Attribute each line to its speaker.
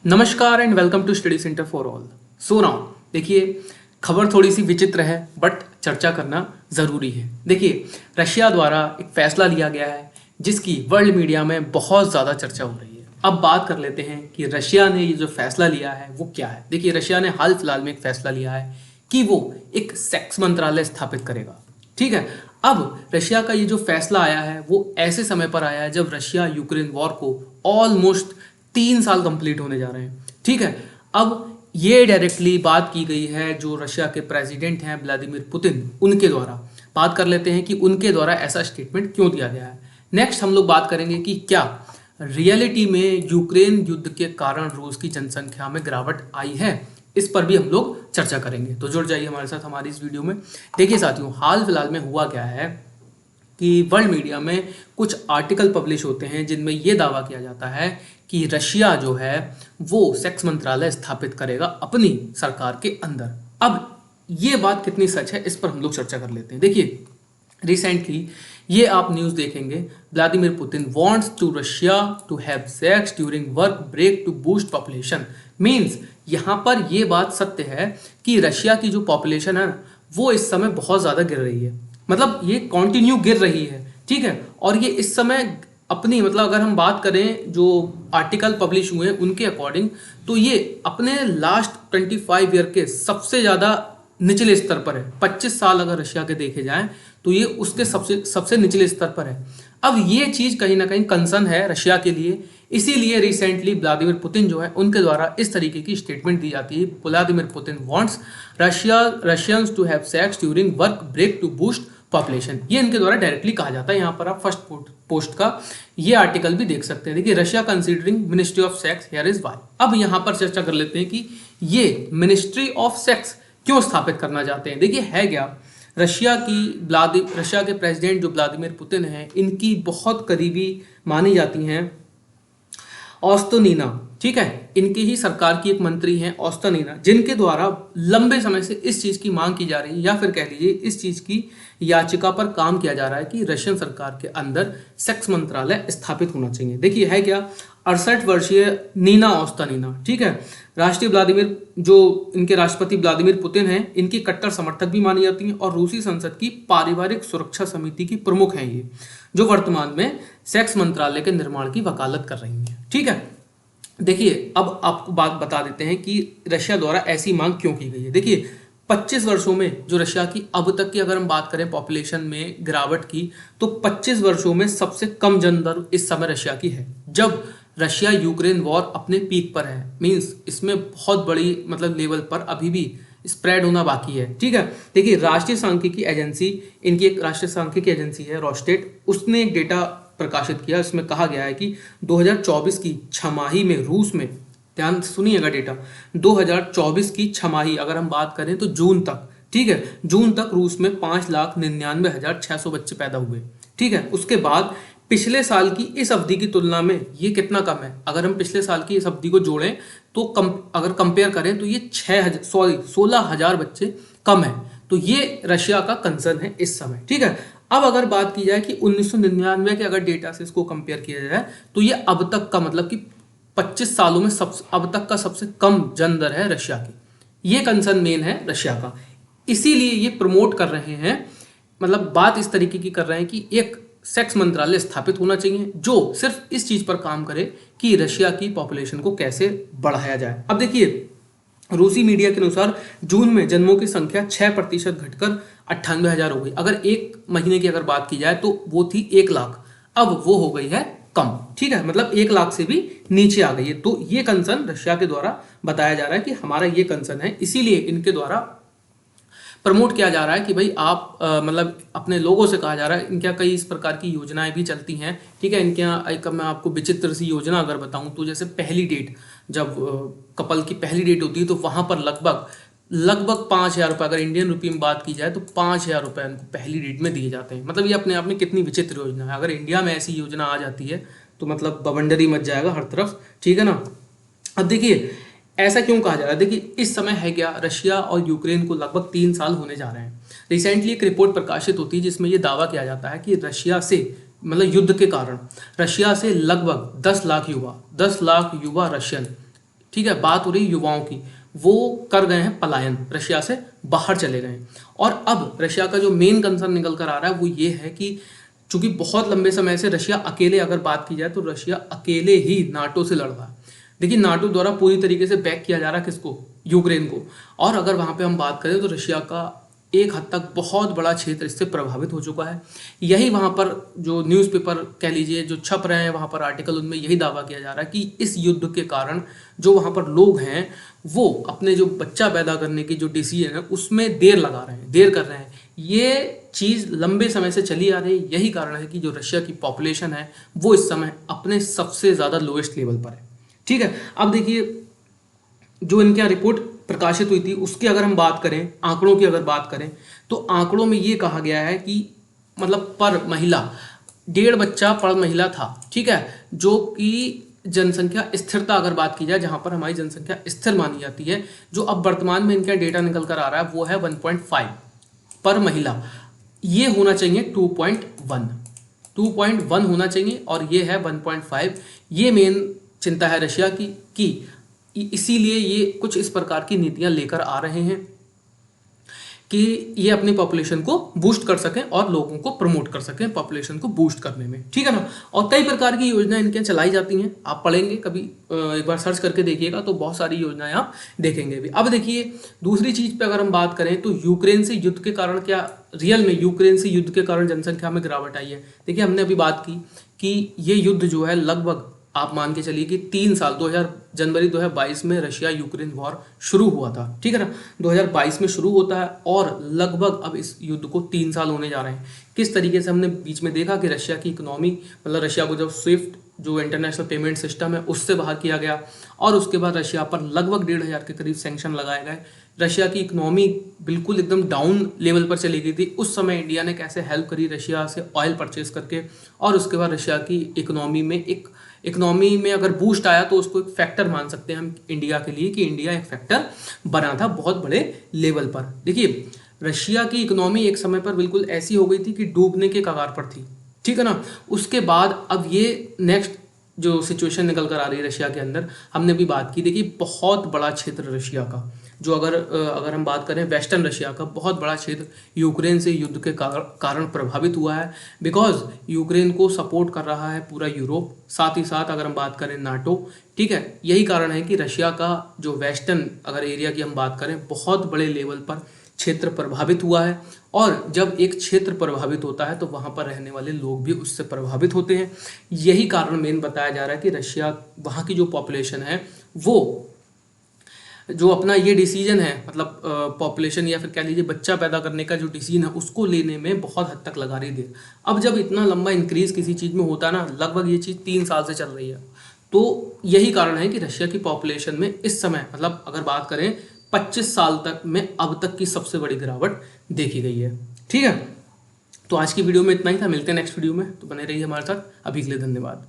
Speaker 1: नमस्कार and welcome to study centre for all. So now देखिए, खबर थोड़ी सी विचित्र है बट चर्चा करना ज़रूरी है। देखिए, रशिया द्वारा एक फैसला लिया गया है जिसकी वर्ल्ड मीडिया में बहुत ज़्यादा चर्चा हो रही है। अब बात कर लेते हैं कि रशिया ने ये जो फैसला लिया है वो क्या है। देखिए, रशिया ने हाल फिलहाल में एक फैसला लिया है कि वो एक सेक्स मंत्रालय स्थापित करेगा। ठीक है, अब रशिया का ये जो फैसला आया है वो ऐसे समय पर आया है जब रशिया यूक्रेन वॉर को ऑलमोस्ट 3 साल कंप्लीट होने जा रहे हैं। ठीक है, अब ये डायरेक्टली बात की गई है जो रशिया के प्रेसिडेंट हैं व्लादिमीर पुतिन, उनके द्वारा। बात कर लेते हैं कि उनके द्वारा ऐसा स्टेटमेंट क्यों दिया गया है। नेक्स्ट हम लोग बात करेंगे कि क्या रियलिटी में यूक्रेन युद्ध के कारण रूस की जनसंख्या में गिरावट आई है। इस पर भी हम लोग चर्चा करेंगे, तो जुड़ जाइए हमारे साथ हमारी इस वीडियो में। देखिए साथियों, हाल फिलहाल में हुआ क्या है कि वर्ल्ड मीडिया में कुछ आर्टिकल पब्लिश होते हैं जिनमें यह दावा किया जाता है कि रशिया जो है वो सेक्स मंत्रालय स्थापित करेगा अपनी सरकार के अंदर। अब ये बात कितनी सच है इस पर हम लोग चर्चा कर लेते हैं। देखिए, रिसेंटली ये आप न्यूज़ देखेंगे, Vladimir Putin wants to Russia to have sex during work break to boost population. Means यहाँ पर ये बात सत्य है कि रशिया की जो पॉपुलेशन है वो इस समय बहुत ज़्यादा गिर रही है। मतलब ये कंटिन्यू गिर रही है। ठीक है, और ये इस समय अपनी अगर हम बात करें जो आर्टिकल पब्लिश हुए हैं उनके अकॉर्डिंग, तो ये अपने लास्ट 25 ईयर के सबसे ज़्यादा निचले स्तर पर है। 25 साल अगर रशिया के देखे जाएं तो ये उसके सबसे सबसे निचले स्तर पर है। अब ये चीज़ कहीं ना कहीं कंसर्न है रशिया के लिए। इसीलिए रिसेंटली व्लादिमीर पुतिन जो है उनके द्वारा इस तरीके की स्टेटमेंट दी जाती है। Vladimir Putin wants Russians to have sex during work break to boost population. ये इनके द्वारा डायरेक्टली कहा जाता है। यहाँ पर आप फर्स्ट पोस्ट का ये आर्टिकल भी देख सकते हैं। देखिए, Russia considering ministry of sex, here is why. अब यहाँ पर चर्चा कर लेते हैं कि ये मिनिस्ट्री ऑफ सेक्स क्यों स्थापित करना चाहते हैं। देखिए, है क्या, रशिया के प्रेसिडेंट जो व्लादिमीर पुतिन हैं, इनकी बहुत करीबी मानी जाती हैं ओस्तोनिना। ठीक है, इनकी ही सरकार की एक मंत्री हैं ओस्तोनिना, जिनके द्वारा लंबे समय से इस चीज़ की मांग की जा रही है, या फिर कह लीजिए इस चीज़ की याचिका पर काम किया जा रहा है कि रशियन सरकार के अंदर सेक्स मंत्रालय स्थापित होना चाहिए। देखिए, है क्या, 68 वर्षीय नीना ओस्तोनिना, ठीक है, इनके राष्ट्रपति व्लादिमीर पुतिन हैं, इनकी कट्टर समर्थक भी मानी जाती हैं और रूसी संसद की पारिवारिक सुरक्षा समिति की प्रमुख हैं ये, जो वर्तमान में सेक्स मंत्रालय के निर्माण की वकालत कर रही हैं। ठीक है, देखिए, अब आपको बात बता देते हैं कि रशिया द्वारा ऐसी मांग क्यों की गई है। देखिए, 25 वर्षों में जो रशिया की अब तक की अगर हम बात करें पॉपुलेशन में गिरावट की, तो 25 वर्षों में सबसे कम जन्म दर इस समय रशिया की है, जब रशिया यूक्रेन वॉर अपने पीक पर है। मींस इसमें बहुत बड़ी लेवल पर अभी भी स्प्रेड होना बाकी है। ठीक है, देखिए, राष्ट्रीय सांख्यिकी एजेंसी, इनकी एक राष्ट्रीय सांख्यिकी एजेंसी है रोस्टेट, उसने एक डेटा प्रकाशित किया। इसमें कहा गया है कि 2024 की छमाही में रूस में, ध्यान सुनिएगा डेटा, 2024 की छमाही अगर हम बात करें तो जून तक, ठीक है, जून तक रूस में 5,99,600 बच्चे पैदा हुए। ठीक है, उसके बाद पिछले साल की इस अवधि की तुलना में ये कितना कम है। अगर हम पिछले साल की इस अवधि को जोड़ें तो अगर कंपेयर करें तो ये 16,000 बच्चे कम है। तो ये रशिया का कंसर्न है इस समय। ठीक है, अब अगर बात की जाए कि 1999 के अगर डेटा से इसको कंपेयर किया जाए तो ये अब तक का कि 25 सालों में अब तक का सबसे कम जन्म दर है रशिया की। ये कंसर्न मेन है रशिया का। इसीलिए ये प्रमोट कर रहे हैं, बात इस तरीके की कर रहे हैं कि एक सेक्स मंत्रालय स्थापित होना चाहिए जो सिर्फ इस चीज पर काम करे कि रशिया की पॉपुलेशन को कैसे बढ़ाया जाए। अब देखिए, रूसी मीडिया के अनुसार जून में जन्मों की संख्या 6% घटकर 98,000 हो गई। अगर एक महीने की अगर बात की जाए तो वो थी 1 लाख, अब वो हो गई है कम। ठीक है, 1 लाख से भी नीचे आ गई है। तो ये कंसर्न रशिया के द्वारा बताया जा रहा है कि हमारा ये कंसर्न है, इसीलिए इनके द्वारा प्रमोट किया जा रहा है कि भाई आप अपने लोगों से कहा जा रहा है। इनके यहाँ कई इस प्रकार की योजनाएं भी चलती हैं। ठीक है, इनके यहाँ एक मैं आपको विचित्र सी योजना अगर बताऊं तो जैसे पहली डेट, जब कपल की पहली डेट होती है तो वहाँ पर लगभग 5,000 रुपये, अगर इंडियन रुपये में बात की जाए तो 5,000 रुपये उनको पहली डेट में दिए जाते हैं। ये अपने आप में कितनी विचित्र योजना है। अगर इंडिया में ऐसी योजना आ जाती है तो बवंडर ही मच जाएगा हर तरफ। ठीक है ना। अब देखिए, ऐसा क्यों कहा जा रहा है। देखिए, इस समय है क्या, रशिया और यूक्रेन को लगभग 3 साल होने जा रहे हैं। रिसेंटली एक रिपोर्ट प्रकाशित होती है जिसमें यह दावा किया जाता है कि रशिया से युद्ध के कारण रशिया से लगभग 10 लाख युवा रशियन ठीक है, बात हो रही युवाओं की, वो कर गए हैं पलायन, रशिया से बाहर चले गए हैं। और अब रशिया का जो मेन कंसर्न निकल कर आ रहा है वो ये है कि चूंकि बहुत लंबे समय से रशिया अकेले, अगर बात की जाए तो रशिया अकेले ही नाटो से लड़ रहा है। देखिए नाटो द्वारा पूरी तरीके से बैक किया जा रहा है किसको, यूक्रेन को। और अगर वहां पे हम बात करें तो रशिया का एक हद तक बहुत बड़ा क्षेत्र इससे प्रभावित हो चुका है। यही वहां पर जो न्यूज़पेपर कह लीजिए जो छप रहे हैं वहां पर आर्टिकल, उनमें यही दावा किया जा रहा है कि इस युद्ध के कारण जो वहां पर लोग हैं वो अपने जो बच्चा पैदा करने की जो डिसीजन है उसमें देर लगा रहे हैं, देर कर रहे हैं। ये चीज़ लंबे समय से चली आ रही है। यही कारण है कि जो रशिया की पॉपुलेशन है वो इस समय अपने सबसे ज़्यादा लोएस्ट लेवल पर है। ठीक है, अब देखिए जो इनके यहाँ रिपोर्ट प्रकाशित हुई थी उसकी अगर हम बात करें, आंकड़ों की अगर बात करें, तो आंकड़ों में ये कहा गया है कि मतलब पर महिला 1.5 बच्चा पर महिला था। ठीक है, जो कि जनसंख्या स्थिरता अगर बात की जाए, जहां पर हमारी जनसंख्या स्थिर मानी जाती है, जो अब वर्तमान में इनका डेटा निकल कर आ रहा है वो है 1.5 पर महिला। ये होना चाहिए 2.1 होना चाहिए, और ये है 1.5। ये मेन चिंता है रशिया की कि इसीलिए ये कुछ इस प्रकार की नीतियां लेकर आ रहे हैं कि ये अपनी पॉपुलेशन को बूस्ट कर सकें और लोगों को प्रमोट कर सकें पॉपुलेशन को बूस्ट करने में। ठीक है ना, और कई प्रकार की योजनाएं इनके चलाई जाती हैं। आप पढ़ेंगे कभी, एक बार सर्च करके देखिएगा तो बहुत सारी योजनाएं आप देखेंगे भी। अब देखिए दूसरी चीज पे अगर हम बात करें तो यूक्रेन से युद्ध के कारण क्या रियल में यूक्रेन से युद्ध के कारण जनसंख्या में गिरावट आई है। देखिए हमने अभी बात की कि ये युद्ध जो है लगभग आप मान के चलिए कि 3 साल, जनवरी 2022 में रशिया यूक्रेन वॉर शुरू हुआ था। ठीक है ना, 2022 में शुरू होता है और लगभग अब इस युद्ध को 3 साल होने जा रहे हैं। किस तरीके से हमने बीच में देखा कि रशिया की इकोनॉमी, मतलब रशिया को जब स्विफ्ट जो इंटरनेशनल पेमेंट सिस्टम है उससे बाहर किया गया और उसके बाद रशिया पर लगभग 1,500 के करीब सैंक्शन लगाए गए। रशिया की इकोनॉमी बिल्कुल एकदम डाउन लेवल पर चली गई थी। उस समय इंडिया ने कैसे हेल्प करी रशिया से ऑयल परचेज करके, और उसके बाद रशिया की इकोनॉमी में अगर बूस्ट आया तो उसको एक फैक्टर मान सकते हैं हम इंडिया के लिए, कि इंडिया एक फैक्टर बना था बहुत बड़े लेवल पर। देखिए रशिया की इकोनॉमी एक समय पर बिल्कुल ऐसी हो गई थी कि डूबने के कगार पर थी। ठीक है ना, उसके बाद अब ये नेक्स्ट जो सिचुएशन निकल कर आ रही है रशिया के अंदर, हमने भी बात की। देखिए बहुत बड़ा क्षेत्र रशिया का, जो अगर हम बात करें वेस्टर्न रशिया का, बहुत बड़ा क्षेत्र यूक्रेन से युद्ध के कारण प्रभावित हुआ है। बिकॉज यूक्रेन को सपोर्ट कर रहा है पूरा यूरोप, साथ ही साथ अगर हम बात करें नाटो। ठीक है, यही कारण है कि रशिया का जो वेस्टर्न अगर एरिया की हम बात करें, बहुत बड़े लेवल पर क्षेत्र प्रभावित हुआ है। और जब एक क्षेत्र प्रभावित होता है तो वहाँ पर रहने वाले लोग भी उससे प्रभावित होते हैं। यही कारण मेन बताया जा रहा है कि रशिया, वहाँ की जो पॉपुलेशन है वो जो अपना ये डिसीजन है, मतलब पॉपुलेशन या फिर कह लीजिए बच्चा पैदा करने का जो डिसीजन है उसको लेने में बहुत हद तक लगा रही देर। अब जब इतना लंबा इंक्रीज किसी चीज़ में होता है ना, लगभग ये चीज़ 3 साल से चल रही है, तो यही कारण है कि रशिया की पॉपुलेशन में इस समय, मतलब अगर बात करें 25 साल तक में अब तक की सबसे बड़ी गिरावट देखी गई है। ठीक है, तो आज की वीडियो में इतना ही था। मिलते हैं नेक्स्ट वीडियो में, तो बने रहिए हमारे साथ। अभी के लिए धन्यवाद।